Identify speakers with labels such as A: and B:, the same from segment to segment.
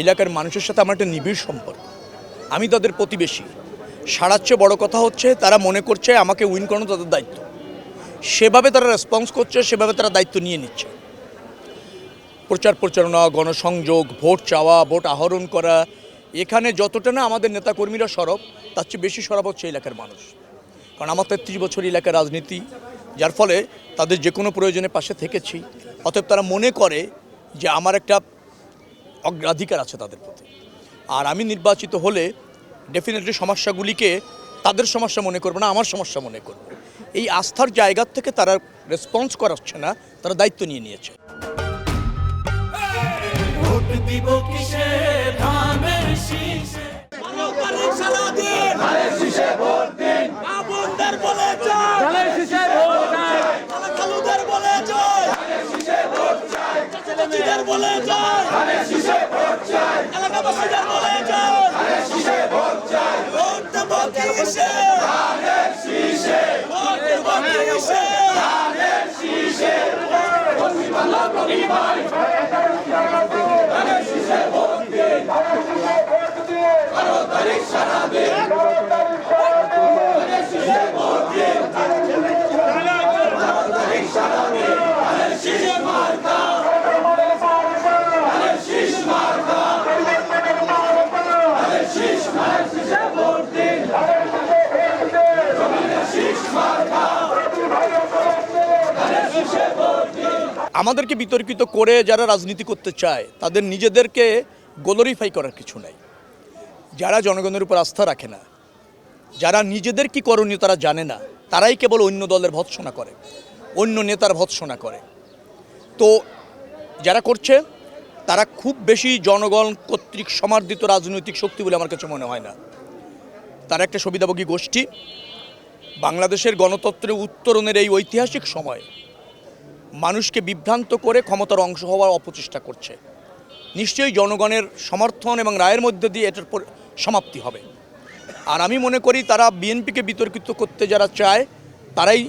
A: এলাকার মানুষের সাথে আমার একটা নিবিড় সম্পর্ক। আমি তাদের প্রতিবেশী। সারার চেয়ে বড় কথা হচ্ছে তারা মনে করছে আমাকে উইন করানো তাদের দায়িত্ব। সেভাবে তারা রেসপন্স করছে, সেভাবে তারা দায়িত্ব নিয়ে নিচ্ছে। প্রচার প্রচারণা, গণসংযোগ, ভোট চাওয়া, ভোট আহরণ করা, এখানে যতটা না আমাদের নেতাকর্মীরা সরব, তার চেয়ে বেশি সরব হচ্ছে এলাকার মানুষ। কারণ আমার 33 বছর এলাকার রাজনীতি, যার ফলে তাদের যে কোনো প্রয়োজনে পাশে থেকেছি। অতএব তারা মনে করে যে আমার একটা অগ্রাধিকার আছে তাদের প্রতি। আর আমি নির্বাচিত হলে ডেফিনেটলি সমস্যাগুলিকে তাদের সমস্যা মনে করবে না, আমার সমস্যা মনে করবে। এই আস্থার জায়গা থেকে তারা রেসপন্স করাচ্ছে না, তারা দায়িত্ব নিয়ে নিয়েছে। আমাদেরকে বিতর্কিত করে যারা রাজনীতি করতে চায় তাদের নিজেদেরকে গ্লোরিফাই করার কিছু নাই। যারা জনগণের উপর আস্থা রাখে না, যারা নিজেদের কি করণীয় তারা জানে না, তারাই কেবল অন্য দলের ভৎসনা করে, অন্য নেতার ভৎসনা করে। তো যারা করছে তারা খুব বেশি জনগণ কর্তৃক সমার্দিত রাজনৈতিক শক্তি বলে আমার কাছে মনে হয় না। তারা একটা সুবিধাভোগী গোষ্ঠী। বাংলাদেশের গণতন্ত্রের উত্তরণের এই ঐতিহাসিক সময় মানুষকে বিভ্রান্ত করে ক্ষমতার অংশ হওয়ার অপচেষ্টা করছে। নিশ্চয়ই জনগণের সমর্থন এবং রায়ের মধ্যে দিয়ে এটার সমাপ্তি হবে। আর আমি মনে করি তারা বিএনপিকে বিতর্কিত করতে যারা চায় তারাই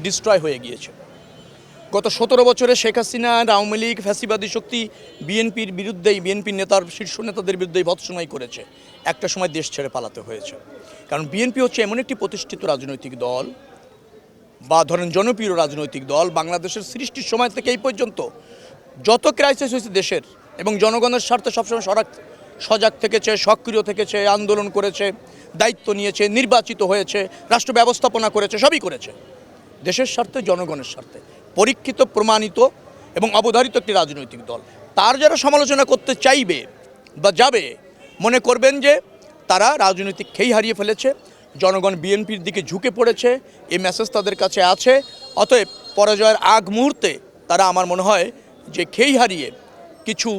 A: ডিস্ট্রয় হয়ে গিয়েছে। গত 17 বছরে শেখ হাসিনা, আওয়ামী লীগ, ফ্যাসিবাদী শক্তি বিএনপির বিরুদ্ধেই, বিএনপির নেতার শীর্ষ নেতাদের বিরুদ্ধেই ভৎসনাই করেছে। একটা সময় দেশ ছেড়ে পালাতে হয়েছে। কারণ বিএনপি হচ্ছে এমন একটি প্রতিষ্ঠিত রাজনৈতিক দল বা ধরেন জনপ্রিয় রাজনৈতিক দল, বাংলাদেশের সৃষ্টির সময় থেকে এই পর্যন্ত যত ক্রাইসিস হয়েছে দেশের এবং জনগণের স্বার্থে সবসময় সজাগ থেকেছে, সক্রিয় থেকেছে, আন্দোলন করেছে, দায়িত্ব নিয়েছে, নির্বাচিত হয়েছে, রাষ্ট্র ব্যবস্থাপনা করেছে, সবই করেছে দেশের স্বার্থে, জনগণের স্বার্থে। পরীক্ষিত, প্রমাণিত এবং অবধারিত একটি রাজনৈতিক দল। তার যারা সমালোচনা করতে চাইবে বা যাবে, মনে করবেন যে তারা রাজনৈতিক খেই হারিয়ে ফেলেছে, জনগণ বিএনপির দিকে ঝুঁকে পড়েছে, এই মেসেজ তাদের কাছে আছে। অতএব পরাজয়ের আগ মুহূর্তে তারা আমার মনে হয় যে খেই হারিয়ে কিছু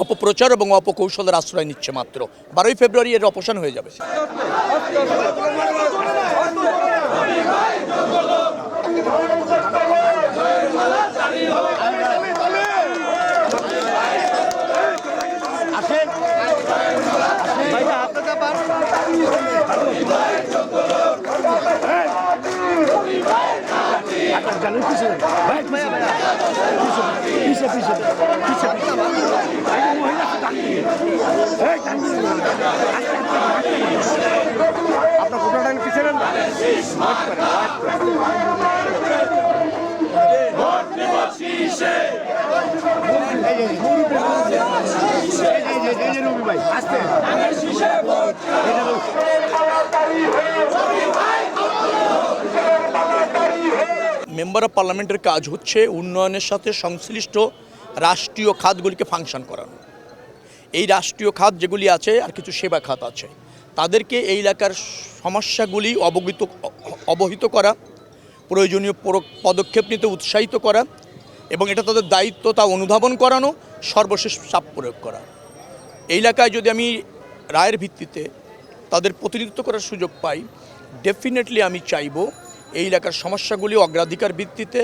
A: অপপ্রচার এবং অপকৌশলের আশ্রয় নিচ্ছে মাত্র। 12ই ফেব্রুয়ারি এর অবসান হয়ে যাবে।
B: আপনার কোথাটা পিছিয়ে নেন না।
A: মেম্বার অফ পার্লামেন্টের কাজ হচ্ছে উন্নয়নের সাথে সংশ্লিষ্ট রাষ্ট্রীয় খাতগুলিকে ফাংশন করানো। এই রাষ্ট্রীয় খাত যেগুলি আছে আর কিছু সেবা খাত আছে, তাদেরকে এই এলাকার সমস্যাগুলি অবহিত করা, প্রয়োজনীয় পদক্ষেপ নিতে উৎসাহিত করা এবং এটা তাদের দায়িত্ব, তা অনুধাবন করানো, সর্বশেষ চাপ প্রয়োগ করা। এই এলাকায় যদি আমি রায়ের ভিত্তিতে তাদের প্রতিনিধিত্ব করার সুযোগ পাই, ডেফিনেটলি আমি চাইব এই এলাকার সমস্যাগুলি অগ্রাধিকার ভিত্তিতে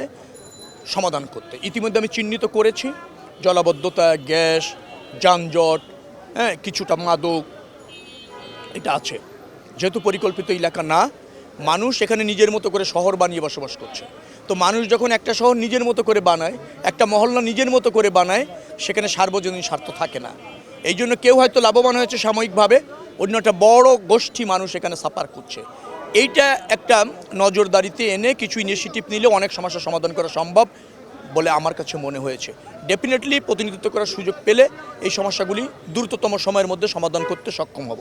A: সমাধান করতে। ইতিমধ্যে আমি চিহ্নিত করেছি জলাবদ্ধতা, গ্যাস, যানজট, কিছুটা মাদক, এটা আছে। যেহেতু পরিকল্পিত এলাকা না, মানুষ এখানে নিজের মতো করে শহর বানিয়ে বসবাস করছে। তো মানুষ যখন একটা শহর নিজের মতো করে বানায়, একটা মহল্লা নিজের মতো করে বানায়, সেখানে সার্বজনীন স্বার্থ থাকে না। এই জন্য কেউ হয়তো লাভবান হয়েছে সাময়িকভাবে, অন্য একটা বড় গোষ্ঠী মানুষ এখানে সাফার করছে। এইটা একটা নজরদারিতে এনে কিছু ইনিশিয়েটিভ নিলে অনেক সমস্যার সমাধান করা সম্ভব বলে আমার কাছে মনে হয়েছে। ডেফিনেটলি প্রতিনিধিত্ব করার সুযোগ পেলে এই সমস্যাগুলি দ্রুততম সময়ের মধ্যে সমাধান করতে সক্ষম হব।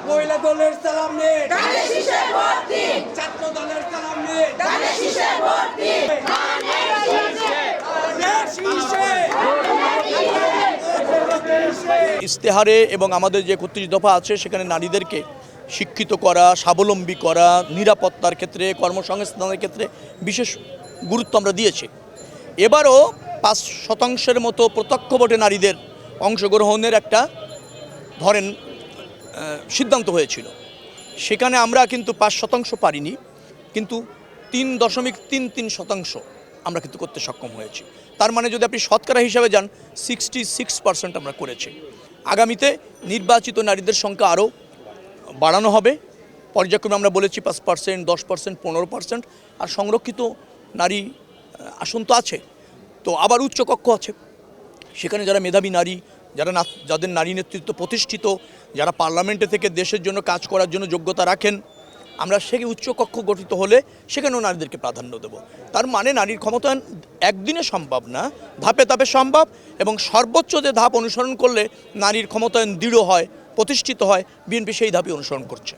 C: মহিলা দলের সালাম নিন, ছাত্র দলের সালাম নিন,
A: ইশতেহারে এবং আমাদের যে ৩১ দফা আছে সেখানে নারীদেরকে শিক্ষিত করা, স্বাবলম্বী করা, নিরাপত্তার ক্ষেত্রে, কর্মসংস্থানের ক্ষেত্রে বিশেষ গুরুত্ব আমরা দিয়েছি। এবারও ৫% মতো প্রত্যক্ষ ভোটে নারীদের অংশগ্রহণের একটা ধরেন সিদ্ধান্ত হয়েছিল। সেখানে আমরা কিন্তু ৫% পারিনি, কিন্তু ৩.33% আমরা কিন্তু করতে সক্ষম হয়েছি। তার মানে যদি আপনি শতকরা হিসাবে যান 66% আমরা করেছি। আগামীতে নির্বাচিত নারীদের সংখ্যা আরও বাড়ানো হবে। পর্যায়ক্রমে আমরা বলেছি 5%, 10%, 15%, আর সংরক্ষিত নারী আসন তো আছে, তো আবার উচ্চকক্ষ আছে। সেখানে যারা মেধাবী নারী, যাদের নারী নেতৃত্ব প্রতিষ্ঠিত, যারা পার্লামেন্টে থেকে দেশের জন্য কাজ করার জন্য যোগ্যতা রাখেন, আমরা সেই উচ্চকক্ষ গঠিত হলে সেখানেও নারীদেরকে প্রাধান্য দেব। তার মানে নারীর ক্ষমতায়ন একদিনে সম্ভব না, ধাপে ধাপে সম্ভব, এবং সর্বোচ্চ যে ধাপ অনুসরণ করলে নারীর ক্ষমতায়ন দৃঢ় হয়, প্রতিষ্ঠিত হয়, বিএনপি সেই ধাপই অনুসরণ করছে।